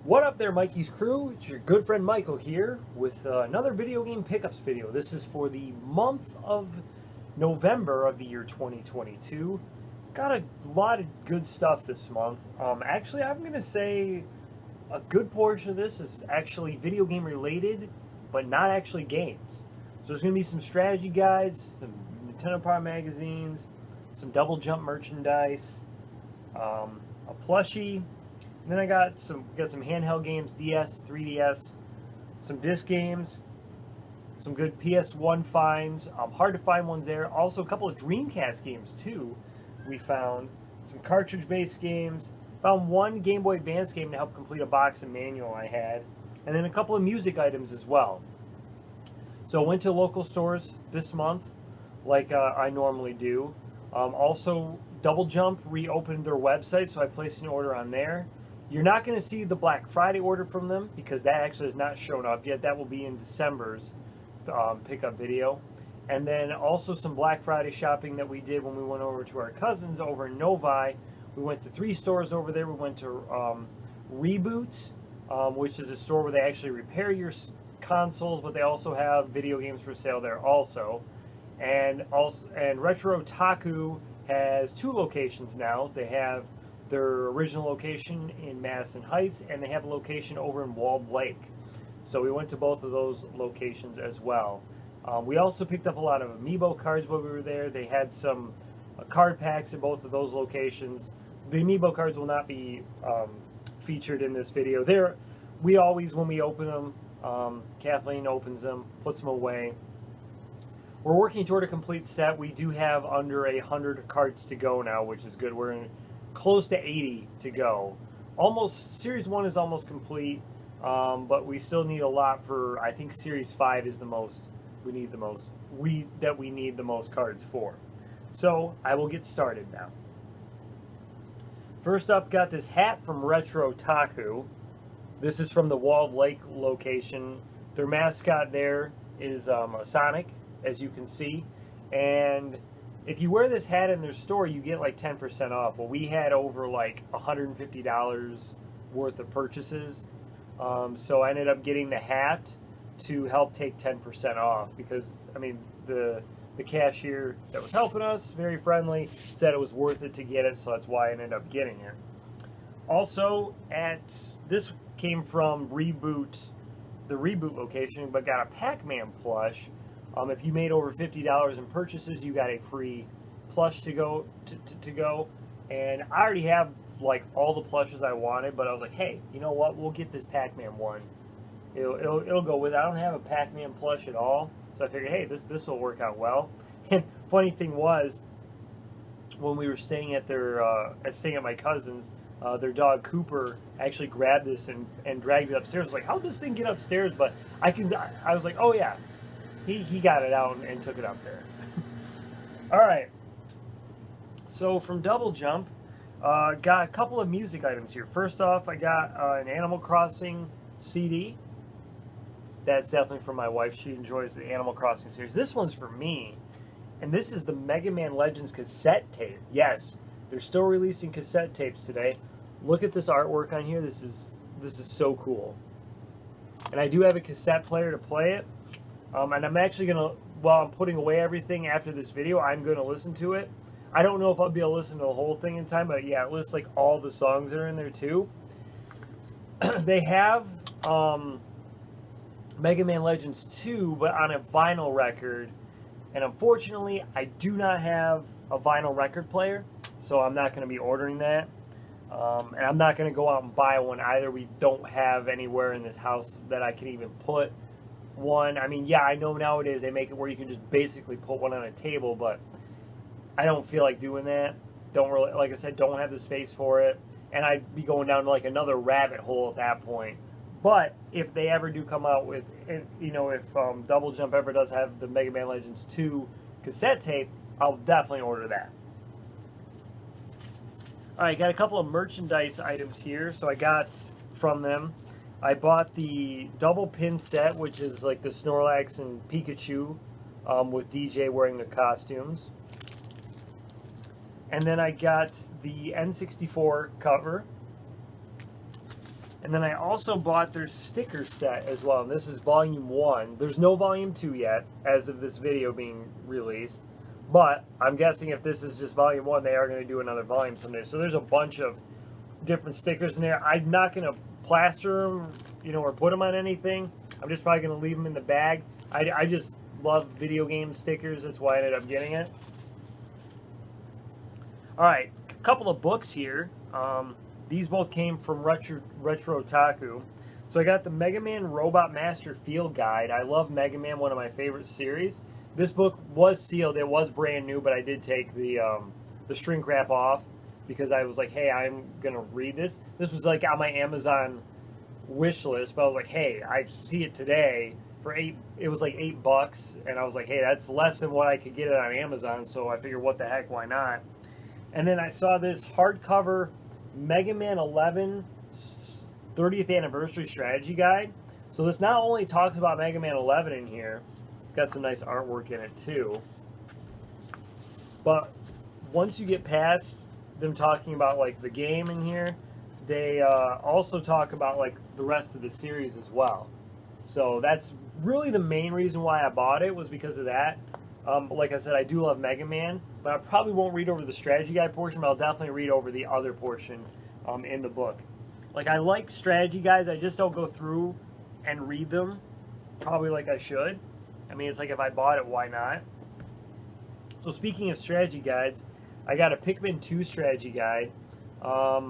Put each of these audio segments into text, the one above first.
What up there, Mikey's crew? It's your good friend Michael here with another video game pickups video. This is for the month of November of the year 2022. Got a lot of good stuff this month. Actually, I'm going to say a good portion of this is actually video game related, but not actually games. So there's going to be some strategy guides, some Nintendo Power magazines, some Double Jump merchandise, a plushie. And then I got some handheld games, DS, 3DS, some disc games, some good PS1 finds. Hard to find ones there. Also a couple of Dreamcast games too. We found some cartridge-based games. Found one Game Boy Advance game to help complete a box and manual I had, and then a couple of music items as well. So I went to local stores this month, like I normally do. Also, Double Jump reopened their website, so I placed an order on there. You're not going to see the Black Friday order from them because that actually has not shown up yet. That will be in December's pickup video. And then also some Black Friday shopping that we did when we went over to our cousins over in Novi. We went to 3 stores over there. We went to Reboot, which is a store where they actually repair your consoles, but they also have video games for sale there also. And Retro-Taku has 2 locations now. They have their original location in Madison Heights, and they have a location over in Walled Lake. So we went to both of those locations as well. We also picked up a lot of Amiibo cards while we were there. They had some card packs at both of those locations. The Amiibo cards will not be featured in this video. We always, when we open them, Kathleen opens them, puts them away. We're working toward a complete set. We do have under 100 cards to go now, which is good. We're in close to 80 to go. Almost, Series 1 is almost complete, but we still need a lot for, I think Series 5 is the most, we need the most cards for. So, I will get started now. First up, got this hat from Retro-Taku. This is from the Walled Lake location. Their mascot there is a Sonic, as you can see, and if you wear this hat in their store, you get like 10% off. Well, we had over like $150 worth of purchases. So I ended up getting the hat to help take 10% off because, I mean, the cashier that was helping us, very friendly, said it was worth it to get it, so that's why I ended up getting it. Also, this came from Reboot, the Reboot location, but got a Pac-Man plush. If you made over $50 in purchases, you got a free plush to go. And I already have like all the plushes I wanted, but I was like, hey, you know what? We'll get this Pac-Man one. It'll go with it. I don't have a Pac-Man plush at all, so I figured, hey, this will work out well. And funny thing was, when we were staying at my cousin's, their dog Cooper actually grabbed this and dragged it upstairs. I was like, how'd this thing get upstairs? But I was like, oh yeah. He got it out and took it up there. All right. So from Double Jump, got a couple of music items here. First off, I got an Animal Crossing CD. That's definitely for my wife. She enjoys the Animal Crossing series. This one's for me, and this is the Mega Man Legends cassette tape. Yes, they're still releasing cassette tapes today. Look at this artwork on here. This is so cool. And I do have a cassette player to play it. And I'm actually going to, while I'm putting away everything after this video, I'm going to listen to it. I don't know if I'll be able to listen to the whole thing in time, but yeah, it lists like all the songs that are in there too. They have Mega Man Legends 2, but on a vinyl record. And unfortunately, I do not have a vinyl record player, so I'm not going to be ordering that. And I'm not going to go out and buy one either. We don't have anywhere in this house that I can even put one. I mean, yeah, I know nowadays they make it where you can just basically put one on a table, but I don't feel like doing that. Don't really, like I said, don't have the space for it, and I'd be going down to like another rabbit hole at that point. But if they ever do come out with, you know, if Double Jump ever does have the Mega Man Legends 2 cassette tape, I'll definitely order that. Alright, got a couple of merchandise items here. So I got from them, I bought the double pin set, which is like the Snorlax and Pikachu with DJ wearing their costumes. And then I got the N64 cover. And then I also bought their sticker set as well. And this is volume 1. There's no volume 2 yet, as of this video being released. But I'm guessing if this is just volume 1, they are going to do another volume someday. So there's a bunch of different stickers in there. I'm not going to plaster them, or put them on anything. I'm just probably going to leave them in the bag. I just love video game stickers. That's why I ended up getting it. All right, a couple of books here. These both came from Retro-Taku. So I got the Mega Man Robot Master Field Guide. I love Mega Man, one of my favorite series. This book was sealed. It was brand new, but I did take the shrink wrap off because I was like, hey, I'm going to read this. This was like on my Amazon wish list, but I was like, hey, I see it today for it was like $8, and I was like, hey, that's less than what I could get it on Amazon, so I figured, what the heck, why not? And then I saw this hardcover Mega Man 11 30th Anniversary Strategy Guide. So this not only talks about Mega Man 11 in here, it's got some nice artwork in it too. But once you get past them talking about like the game in here, they also talk about like the rest of the series as well. So that's really the main reason why I bought it, was because of that. Like I said, I do love Mega Man, but I probably won't read over the strategy guide portion, but I'll definitely read over the other portion in the book. Like, I like strategy guides, I just don't go through and read them probably like I should. I mean, it's like, if I bought it, why not? So speaking of strategy guides, I got a Pikmin 2 strategy guide. I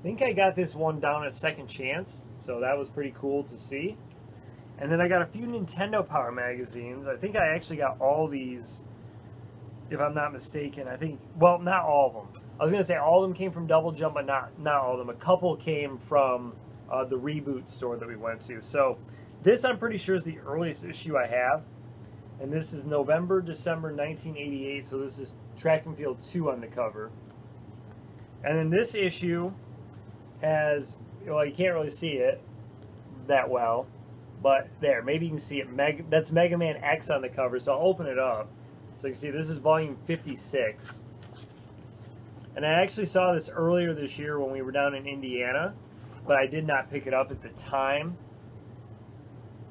think I got this one down at Second Chance, so that was pretty cool to see. And then I got a few Nintendo Power magazines. I think I actually got all these, if I'm not mistaken. I think, well, not all of them. I was going to say all of them came from Double Jump, but not all of them. A couple came from the Reboot store that we went to. So this, I'm pretty sure, is the earliest issue I have. And this is November, December 1988. So this is Track and Field 2 on the cover. And then this issue has, well, you can't really see it that well. But there, maybe you can see it. That's Mega Man X on the cover, so I'll open it up. So you can see this is volume 56. And I actually saw this earlier this year when we were down in Indiana, but I did not pick it up at the time.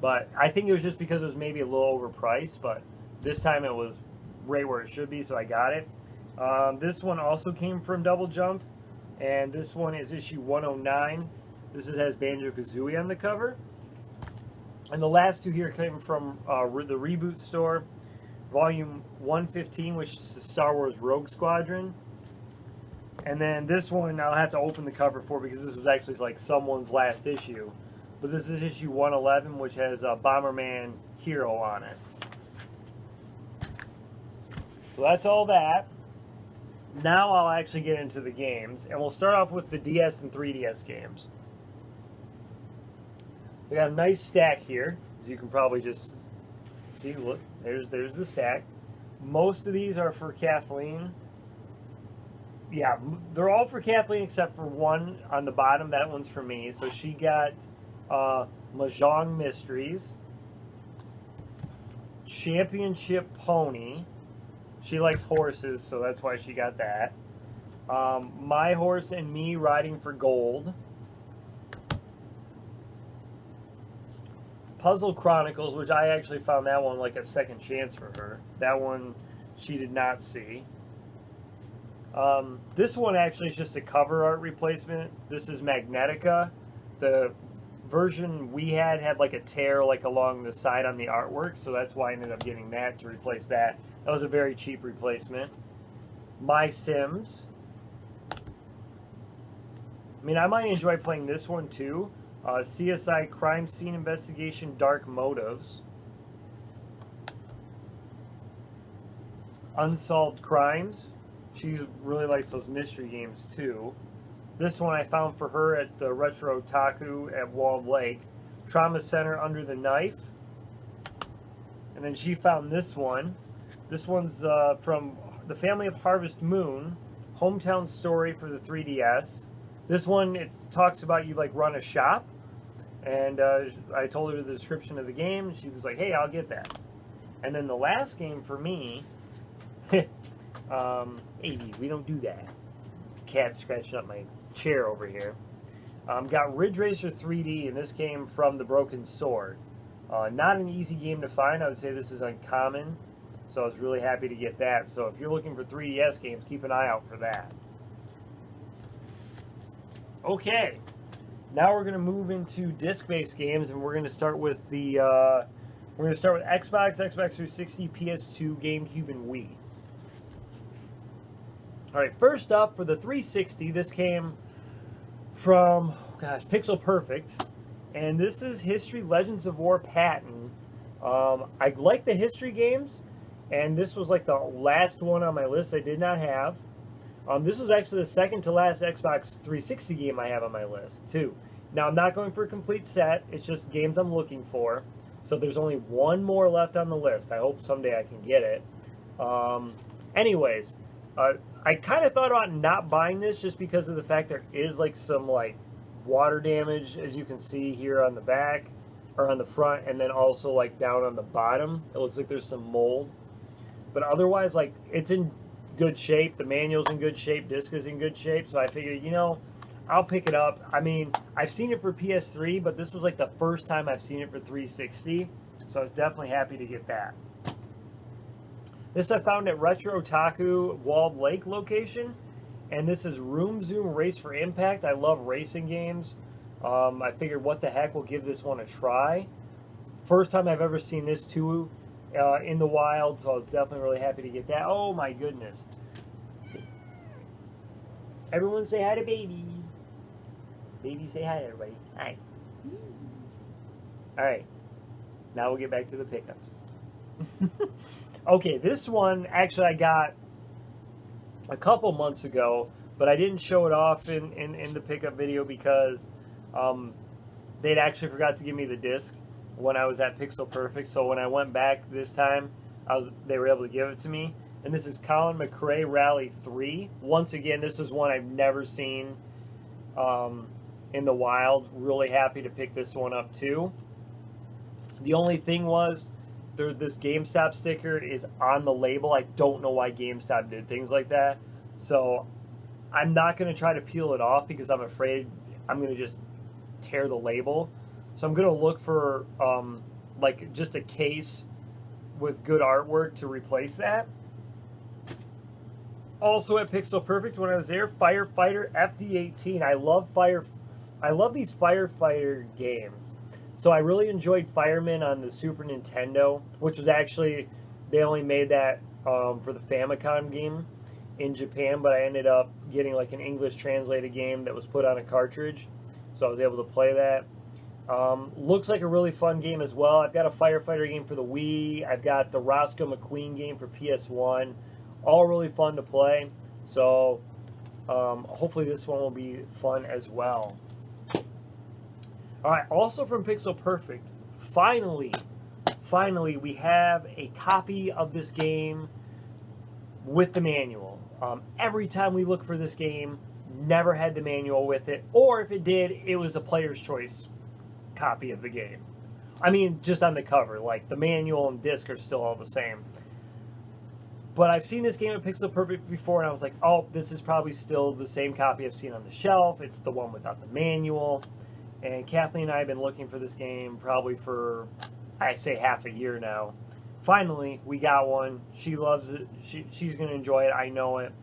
But I think it was just because it was maybe a little overpriced, but this time it was right where it should be, so I got it. This one also came from Double Jump, and this one is issue 109. This has Banjo-Kazooie on the cover. And the last two here came from the Reboot store, volume 115, which is the Star Wars Rogue Squadron. And then this one I'll have to open the cover for, because this was actually like someone's last issue. But this is issue 111, which has Bomberman Hero on it. So that's all that. Now I'll actually get into the games, and we'll start off with the DS and 3DS games. So I got a nice stack here, as you can probably just see. Look, there's the stack. Most of these are for Kathleen. Yeah, they're all for Kathleen except for one on the bottom. That one's for me. So she got Mahjong Mysteries, Championship Pony. She likes horses, so that's why she got that. My Horse and Me Riding for Gold. Puzzle Chronicles, which I actually found that one like a second chance for her. That one she did not see. This one actually is just a cover art replacement. This is Magnetica. The version we had like a tear like along the side on the artwork, so that's why I ended up getting that to replace that. That was a very cheap replacement. My Sims. I mean, I might enjoy playing this one too. CSI Crime Scene Investigation Dark Motives. Unsolved Crimes. She really likes those mystery games too. This one I found for her at the Retro-Taku at Walled Lake. Trauma Center Under the Knife. And then she found this one. This one's from the Family of Harvest Moon. Hometown Story for the 3DS. This one, it talks about you like run a shop. And I told her the description of the game. She was like, hey, I'll get that. And then the last game for me, Avy, we don't do that. Cat's scratching up my chair over here. Got Ridge Racer 3D, and this came from the Broken Sword. Not an easy game to find. I would say this is uncommon, so I was really happy to get that. So if you're looking for 3DS games, keep an eye out for that. Okay, now we're going to move into disc-based games, and we're going to start with Xbox, Xbox 360, PS2, GameCube, and Wii. All right, first up for the 360, this came from, Pixel Perfect, and this is History Legends of War Patton. I like the history games, and this was like the last one on my list I did not have. This was actually the second to last Xbox 360 game I have on my list, too. Now, I'm not going for a complete set. It's just games I'm looking for. So there's only one more left on the list. I hope someday I can get it. Anyways, I kind of thought about not buying this just because of the fact there is like some like water damage, as you can see here on the back or on the front, and then also like down on the bottom. It looks like there's some mold. But otherwise, like, it's in good shape. The manual's in good shape. Disc is in good shape. So I figured, I'll pick it up. I mean, I've seen it for PS3, but this was like the first time I've seen it for 360. So I was definitely happy to get that. This I found at Retro-Taku Walled Lake location. And this is Room Zoom Race for Impact. I love racing games. I figured, what the heck, we'll give this one a try. First time I've ever seen this too in the wild, so I was definitely really happy to get that. Oh my goodness. Everyone say hi to baby. Baby, say hi to everybody. Hi. Alright. Now we'll get back to the pickups. Okay, this one actually I got a couple months ago, but I didn't show it off in the pickup video because they'd actually forgot to give me the disc when I was at Pixel Perfect. So when I went back this time, they were able to give it to me. And this is Colin McRae Rally 3. Once again, this is one I've never seen in the wild. Really happy to pick this one up too. The only thing was, this GameStop sticker is on the label. I don't know why GameStop did things like that. So I'm not going to try to peel it off because I'm afraid I'm going to just tear the label. So I'm going to look for like just a case with good artwork to replace that. Also at Pixel Perfect when I was there, Firefighter FD18. I love these firefighter games. So I really enjoyed Fireman on the Super Nintendo, which was actually, they only made that for the Famicom game in Japan, but I ended up getting like an English translated game that was put on a cartridge. So I was able to play that. Looks like a really fun game as well. I've got a firefighter game for the Wii. I've got the Roscoe McQueen game for PS1. All really fun to play. So hopefully this one will be fun as well. Alright, also from Pixel Perfect, finally, we have a copy of this game with the manual. Every time we look for this game, never had the manual with it, or if it did, it was a player's choice copy of the game. I mean, just on the cover, like the manual and disc are still all the same. But I've seen this game at Pixel Perfect before, and I was like, oh, this is probably still the same copy I've seen on the shelf. It's the one without the manual. And Kathleen and I have been looking for this game probably for, I say, half a year now. Finally, we got one. She loves it. She's going to enjoy it. I know it.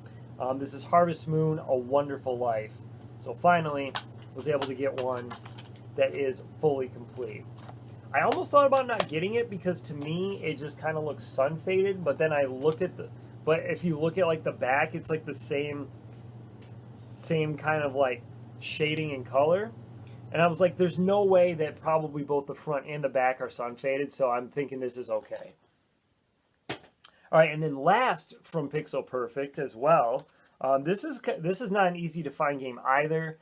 This is Harvest Moon, A Wonderful Life. So finally, was able to get one that is fully complete. I almost thought about not getting it because to me, it just kind of looks sun-faded. But then I looked at but if you look at like the back, it's like the same kind of like shading and color. And I was like, there's no way that probably both the front and the back are sun-faded, so I'm thinking this is okay. All right, and then last from Pixel Perfect as well, this is not an easy-to-find game either.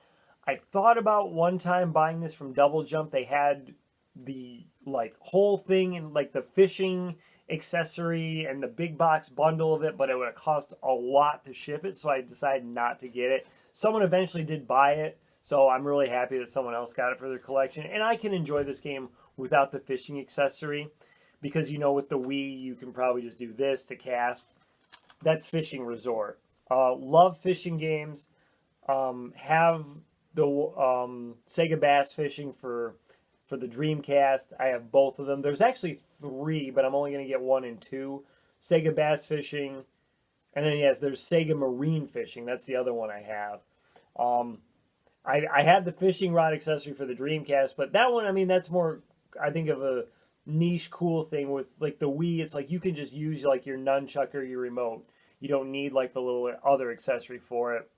I thought about one time buying this from Double Jump. They had the like whole thing and like the fishing accessory and the big box bundle of it, but it would have cost a lot to ship it, so I decided not to get it. Someone eventually did buy it. So I'm really happy that someone else got it for their collection. And I can enjoy this game without the fishing accessory. Because, with the Wii, you can probably just do this to cast. That's Fishing Resort. Love fishing games. Have the Sega Bass Fishing for the Dreamcast. I have both of them. There's actually 3, but I'm only going to get 1 and 2. Sega Bass Fishing, and then yes, there's Sega Marine Fishing. That's the other one I have. I had the fishing rod accessory for the Dreamcast, but that one, I mean, that's more, I think, of a niche cool thing. With like the Wii, it's like you can just use like your nunchuck or your remote. You don't need like the little other accessory for it.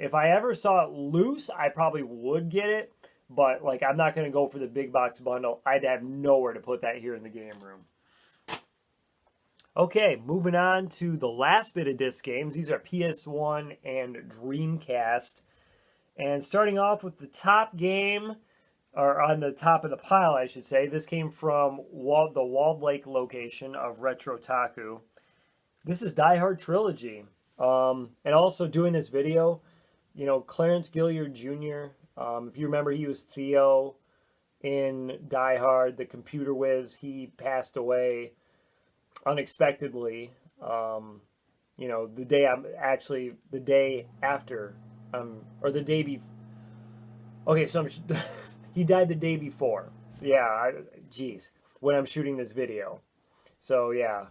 If I ever saw it loose, I probably would get it, but like I'm not going to go for the big box bundle. I'd have nowhere to put that here in the game room. Okay, moving on to the last bit of disc games. These are PS1 and Dreamcast. And starting off with the top game, or on the top of the pile, I should say. This came from the Walled Lake location of Retro-Taku. This is Die Hard Trilogy. And also doing this video, you know, Clarence Gilliard Jr., if you remember, he was Theo in Die Hard, the computer whiz. He passed away unexpectedly, you know, the day after, or the day before. Okay, so he died the day before. Yeah, geez, when I'm shooting this video. So yeah,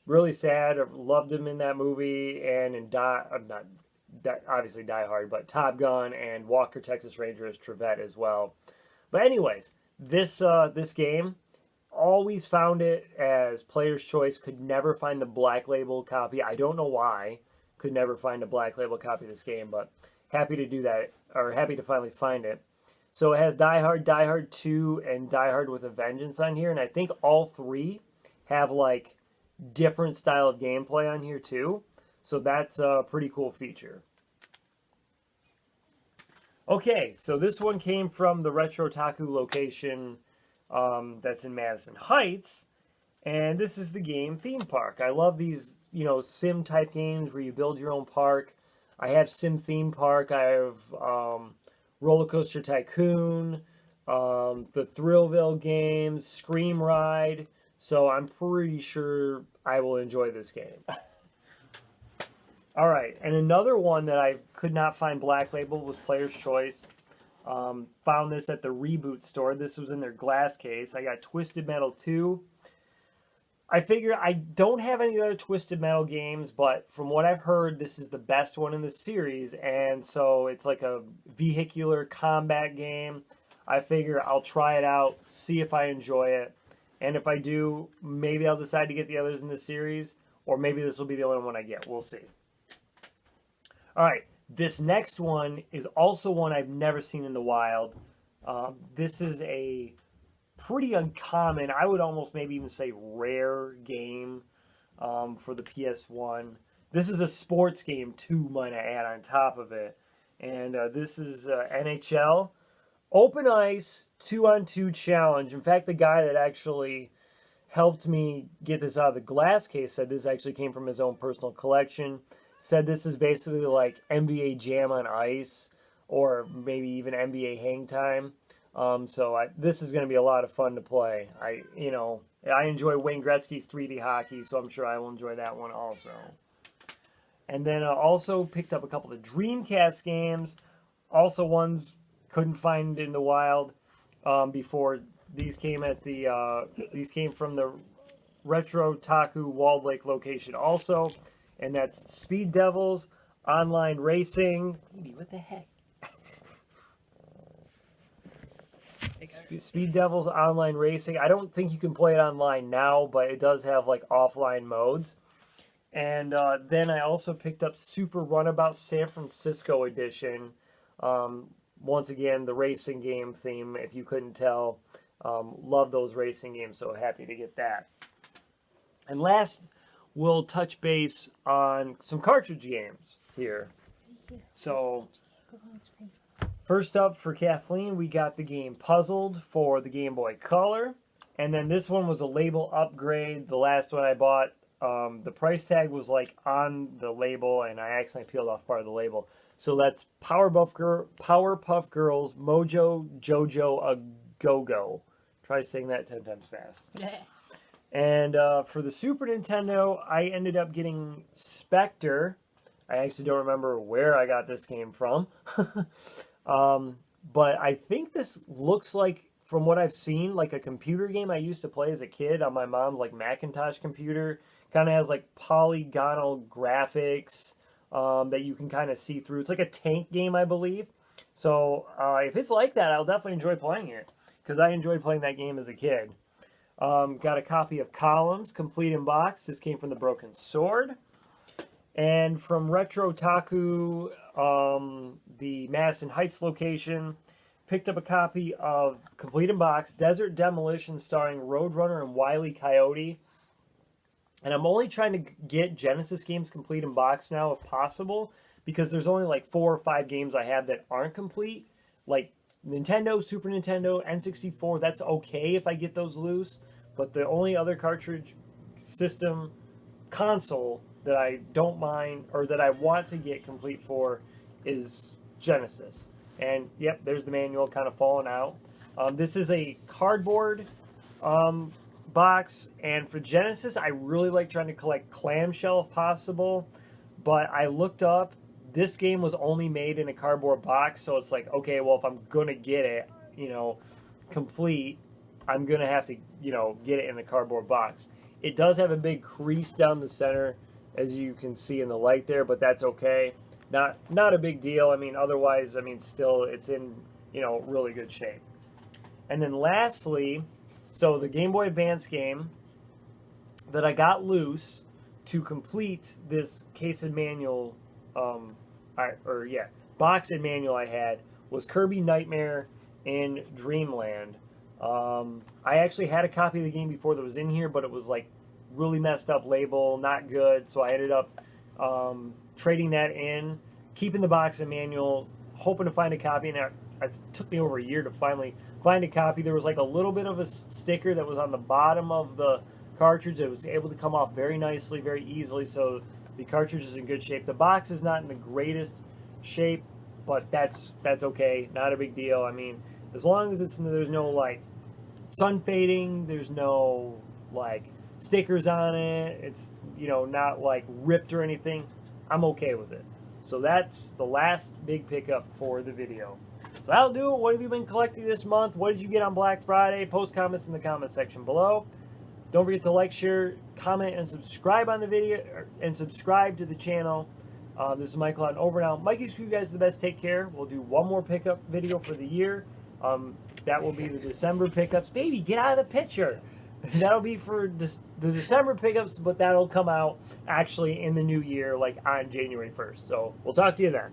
really sad. I loved him in that movie and in obviously Die Hard, but Top Gun and Walker Texas Ranger as Trevette as well. But anyways, this game, always found it as player's choice. Could never find the Black Label copy. I don't know why. Could never find a Black Label copy of this game, but happy to do that, or happy to finally find it. So it has Die Hard 2, and Die Hard with a Vengeance on here, and I think all 3 have like different style of gameplay on here too. So that's a pretty cool feature. Okay, so this one came from the Retro-Taku location that's in Madison Heights, and this is the game Theme Park. I love these, you know, sim type games where you build your own park. I have Sim Theme Park. I have Roller Coaster Tycoon, the Thrillville games, Scream Ride. So I'm pretty sure I will enjoy this game. All right, and another one that I could not find Black Label was Player's Choice. Found this at the Reboot store. This was in their glass case. I got Twisted Metal 2. I figure I don't have any other Twisted Metal games, but from what I've heard, this is the best one in the series, and so it's like a vehicular combat game. I figure I'll try it out, see if I enjoy it, and if I do, maybe I'll decide to get the others in the series, or maybe this will be the only one I get. We'll see. All right, this next one is also one I've never seen in the wild. This is a pretty uncommon, I would almost maybe even say rare game for the PS1. This is a sports game too, might I add, on top of it. And this is NHL Open Ice 2-on-2 Challenge. In fact, the guy that actually helped me get this out of the glass case said this actually came from his own personal collection. Said this is basically like NBA Jam on Ice, or maybe even NBA Hang Time. This is going to be a lot of fun to play. I enjoy Wayne Gretzky's 3D hockey, so I'm sure I will enjoy that one also. And then also picked up a couple of Dreamcast games, also ones couldn't find in the wild before. These came from the Retro-Taku Walled Lake location also, and that's Speed Devils Online Racing. What the heck? Speed Devils Online Racing. I don't think you can play it online now, but it does have like offline modes. And then I also picked up Super Runabout San Francisco Edition. Once again, the racing game theme, if you couldn't tell. Love those racing games, so happy to get that. And last, we'll touch base on some cartridge games here. So, first up for Kathleen, we got the game Puzzled for the Game Boy Color. And then this one was a label upgrade. The last one I bought, the price tag was like on the label, and I accidentally peeled off part of the label. So that's Powerpuff Girls Mojo Jojo A Go-Go. Try saying that 10 times fast. And for the Super Nintendo, I ended up getting Spectre. I actually don't remember where I got this game from. But I think this looks like, from what I've seen, like a computer game I used to play as a kid on my mom's like Macintosh computer. Kind of has like polygonal graphics that you can kind of see through. It's like a tank game, I believe. So if it's like that, I'll definitely enjoy playing it because I enjoyed playing that game as a kid. Got a copy of Columns, complete in box. This came from the Broken Sword. And from Retro-Taku, the Madison Heights location, picked up a copy of complete in box, Desert Demolition starring Roadrunner and Wile E. Coyote. And I'm only trying to get Genesis games complete in box now if possible, because there's only like 4 or 5 games I have that aren't complete. Like Nintendo, Super Nintendo, N64, that's okay if I get those loose. But the only other cartridge system console that I don't mind or that I want to get complete for is Genesis. And yep, there's the manual kind of falling out. This is a cardboard box, and for Genesis, I really like trying to collect clamshell if possible. But I looked up, this game was only made in a cardboard box, so it's like, okay, well, if I'm gonna get it, complete, I'm gonna have to, get it in a cardboard box. It does have a big crease down the center, as you can see in the light there, but that's okay. Not a big deal. I mean, otherwise, still it's in, really good shape. And then lastly, so the Game Boy Advance game that I got loose to complete this case and manual, box and manual I had was Kirby Nightmare in Dreamland. I actually had a copy of the game before that was in here, but it was like really messed up label, not good. So I ended up trading that in, keeping the box and manual, hoping to find a copy. And it took me over a year to finally find a copy. There was like a little bit of a sticker that was on the bottom of the cartridge. It was able to come off very nicely, very easily. So the cartridge is in good shape. The box is not in the greatest shape, but that's okay. Not a big deal. I mean, as long as there's no like sun fading, there's no like stickers on it, it's not like ripped or anything, I'm okay with it. So that's the last big pickup for the video. So that'll do it. What have you been collecting this month? What did you get on Black Friday? Post comments in the comment section below. Don't forget to like, share, comment, and subscribe on the video, and subscribe to the channel. This is Michael and over now. Mikey's you guys the best. Take care. We'll do one more pickup video for the year. That will be the December pickups. Baby, get out of the picture. That'll be for the December pickups, but that'll come out actually in the new year, like on January 1st. So we'll talk to you then.